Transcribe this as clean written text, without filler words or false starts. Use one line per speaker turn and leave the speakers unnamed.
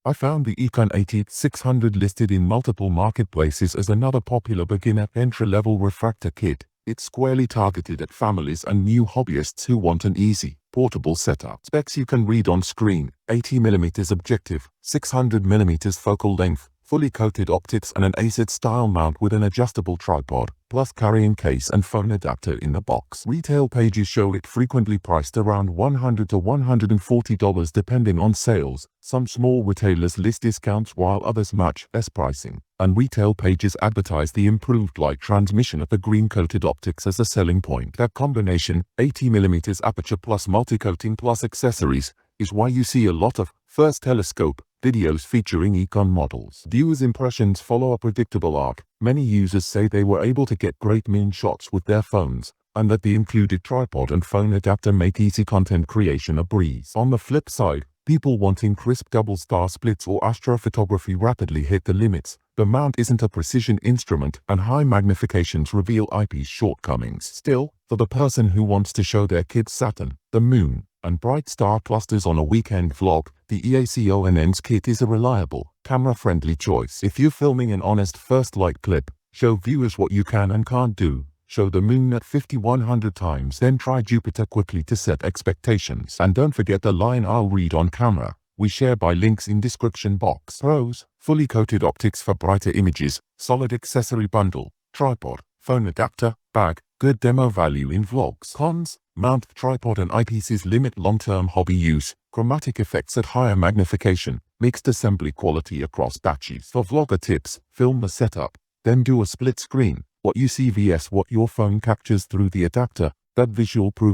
I found the EACONN 8600 listed in multiple marketplaces as another popular beginner entry-level refractor kit. It's squarely targeted at families and new hobbyists who want an easy, portable setup. Specs you can read on screen: 80mm objective, 600mm focal length, fully coated optics and an ACID-style mount with an adjustable tripod, plus carrying case and phone adapter in the box. Retail pages show it frequently priced around $100 to $140 depending on sales. Some small retailers list discounts while others match less pricing, and retail pages advertise the improved light transmission of the green-coated optics as a selling point. That combination, 80mm aperture plus multi-coating plus accessories, is why you see a lot of first telescope videos featuring EACONN models. Viewers' impressions follow a predictable arc. Many users say they were able to get great min shots with their phones, and that the included tripod and phone adapter make easy content creation a breeze. On the flip side, people wanting crisp double-star splits or astrophotography rapidly hit the limits. The mount isn't a precision instrument, and high magnifications reveal eyepiece shortcomings. Still, for the person who wants to show their kids Saturn, the moon, and bright star clusters on a weekend vlog, the EACONN's kit is a reliable, camera-friendly choice. If you're filming an honest first light clip, show viewers what you can and can't do. Show the moon at 5100 times, then try Jupiter quickly to set expectations. And don't forget the line I'll read on camera. We share by links in description box. Pros: fully coated optics for brighter images, solid accessory bundle, tripod, phone adapter, bag, good demo value in vlogs. Cons: mount, tripod and eyepieces limit long-term hobby use, chromatic effects at higher magnification, mixed assembly quality across batches. For vlogger tips: film the setup, then do a split screen. What you see vs what your phone captures through the adapter. That visual proof